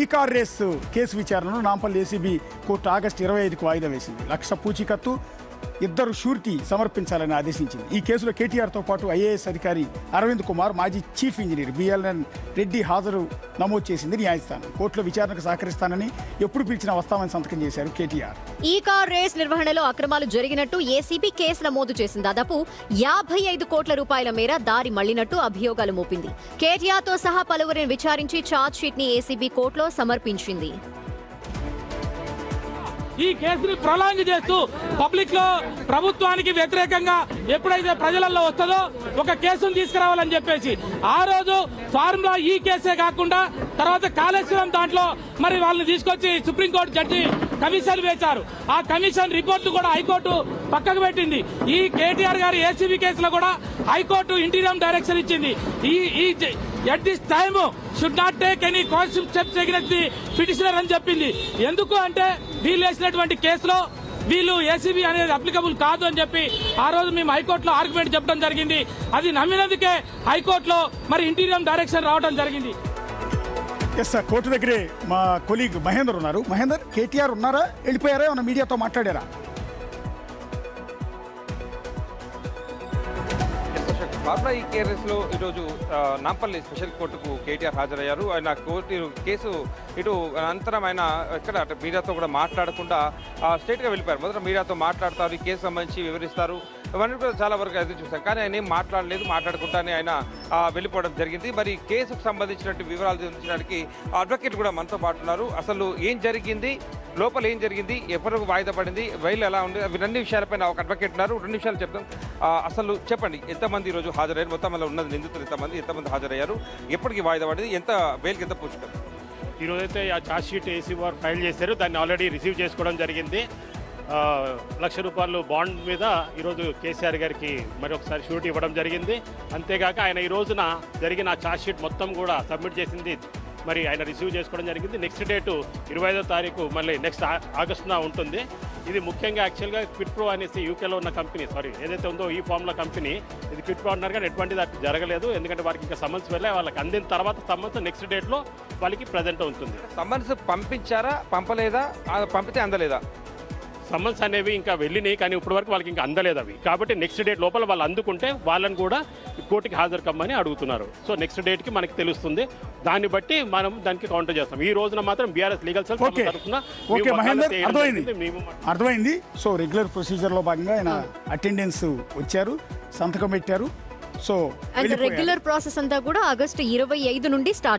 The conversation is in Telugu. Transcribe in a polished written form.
ఈ కార్ రేసు కేసు విచారణను నాంపల్లి ఏసీబీ కోర్టు ఆగస్టు 25కు వాయిదా వేసింది. 1,00,000 పూచీకత్తు, 2 షూరిటీ సమర్పించాలని ఆదేశించింది. ఈ కేసులో కేటీఆర్తో పాటు ఐఏఎస్ అధికారి అరవింద్ కుమార్, మాజీ చీఫ్ ఇంజనీర్ బిఎల్ఎన్ రెడ్డి హాజరు నమోదు చేసింది న్యాయస్థానం. కోర్టులో విచారణకు సహకరిస్తానని ఎప్పుడు పిలిచినా వస్తామని సంతకం చేశారు కేటీఆర్. ఈ కార్ రేస్ నిర్వహణలో అక్రమాలు జరిగినట్టు ఏసీబీ కేసు నమోదు చేసింది. దాదాపు 55 కోట్ల రూపాయల మేర దారి మళ్లినట్టు అభియోగాలు మోపింది. కేటీఆర్తో సహా పలువురిని విచారించి ఛార్జ్ షీట్ ని ఏసీబీ కోర్టులో సమర్పించింది. ఈ కేసుని ప్రొలాంగ్ చేస్తూ పబ్లిక్ లో ప్రభుత్వానికి వ్యతిరేకంగా ఎప్పుడైతే ప్రజలలో వస్తుందో ఒక కేసును తీసుకురావాలని చెప్పేసి ఆ రోజు ఫార్ములా ఈ కేసే కాకుండా తర్వాత కాళేశ్వరం దాంట్లో మరి వాళ్ళని తీసుకొచ్చి సుప్రీంకోర్టు జడ్జి కమిషన్ వేశారు. ఆ కమిషన్ రిపోర్టు కూడా హైకోర్టు పక్కకు పెట్టింది. ఈ కేటీఆర్ గారి ఏసీబీ కేసులో కూడా హైకోర్టు ఇంటీరియం డైరెక్షన్ ఇచ్చింది. At this time should not take any constitutional steps against the petitioner అని చెప్పింది. ఎందుకు అంటే వీళ్ళు వేసినటువంటి కేసులో వీళ్ళు ఏసీబీ అనేది అప్లికబుల్ కాదు అని చెప్పి ఆ రోజు మేము హైకోర్టులో ఆర్గ్యుమెంట్ చెప్పడం జరిగింది. అది నమ్మినందుకే హైకోర్టులో మరి ఇంటీరియం డైరెక్షన్ రావడం జరిగింది. ఎస్ సార్, కోర్టు దగ్గరే మా కొలీగ్ మహేందర్ ఉన్నారు. మహేందర్, కేటీఆర్ ఉన్నారా, వెళ్ళిపోయారా, ఏమన్నా మీడియాతో మాట్లాడారా? ఫార్ములా ఈ కేసులో ఈరోజు నాంపల్లి స్పెషల్ కోర్టుకు కేటీఆర్ హాజరయ్యారు. ఆయన కోర్టు కేసు ఇటు అనంతరం ఆయన ఇక్కడ మీడియాతో కూడా మాట్లాడకుండా స్ట్రైట్గా వెళ్ళిపోయారు. మొదట మీడియాతో మాట్లాడతారు, ఈ కేసు సంబంధించి వివరిస్తారు, ఇవన్నీ కూడా చాలా వరకు ఎదురు చూశారు. కానీ ఆయన ఏం మాట్లాడలేదు, మాట్లాడకుండానే ఆయన వెళ్ళిపోవడం జరిగింది. మరి కేసుకు సంబంధించినట్టు వివరాలు తెలుసుకోవడానికి అడ్వకేట్ కూడా మనతో పాటు ఉన్నారు. అసలు ఏం జరిగింది, లోపల ఏం జరిగింది, ఎప్పటివరకు వాయిదా పడింది, బయలు ఎలా ఉంది, అవి 2 విషయాలపైన ఒక అడ్వకేట్ ఉన్నారు. 2 నిమిషాలు చెప్తాం. అసలు చెప్పండి, ఎంతమంది ఈరోజు హాజరయ్యారు, మొత్తం వల్ల ఉన్నది నిందితులు ఎంతమంది హాజరయ్యారు, ఎప్పటికి వాయిదా పడింది, ఎంత బెయిల్కి ఎంత పూచుతారు? ఈరోజైతే ఆ ఛార్జ్ షీట్ ఏసీబీ వారు ఫైల్ చేశారు. దాన్ని ఆల్రెడీ రిసీవ్ చేసుకోవడం జరిగింది. 1,00,000 రూపాయలు బాండ్ మీద ఈరోజు కేసీఆర్ గారికి మరొకసారి షూరిటీ ఇవ్వడం జరిగింది. అంతేగాక ఆయన ఈ రోజున జరిగిన ఛార్జ్ షీట్ మొత్తం కూడా సబ్మిట్ చేసింది మరి ఆయన రిసీవ్ చేసుకోవడం జరిగింది. నెక్స్ట్ డేటు 25వ తారీఖు మళ్ళీ నెక్స్ట్ ఆగస్టున ఉంటుంది. ఇది ముఖ్యంగా యాక్చువల్గా క్విట్ ప్రో అనేసి యూకేలో ఉన్న కంపెనీ, ఏదైతే ఉందో ఈ ఫార్ములా కంపెనీ, ఇది క్విట్ ప్రో అన్నారు కానీ ఎటువంటిది అటు జరగలేదు. ఎందుకంటే వారికి ఇంకా సమన్స్ వెళ్ళే వాళ్ళకి అందిన తర్వాత సమన్స్ నెక్స్ట్ డేట్లో వాళ్ళకి ప్రజెంట్ ఉంటుంది. సమన్స్ పంపించారా, పంపలేదా, పంపితే అందలేదా? సమన్స్ అనేవి ఇంకా వెళ్ళినాయి కానీ ఇప్పటి వరకు వాళ్ళకి ఇంకా అందలేదు అవి. కాబట్టి నెక్స్ట్ డేట్ లోపల వాళ్ళు అందుకుంటే వాళ్ళని కూడా కోర్టుకి హాజరు కమ్మని అడుగుతున్నారు. సో నెక్స్ట్ డేట్కి మనకి తెలుస్తుంది. దాన్ని బట్టి మనం దానికి కౌంటర్ చేస్తాం. ఈ రోజున మాత్రం బీఆర్ఎస్ లీగల్ సెల్ అర్థమైంది. సో రెగ్యులర్ ప్రొసీజర్లో భాగంగా ఆయన అటెండెన్స్ వచ్చారు, సంతకం పెట్టారు. సో రెగ్యులర్ ప్రాసెస్ అంతా కూడా ఆగస్టు 25 నుండి స్టార్ట్.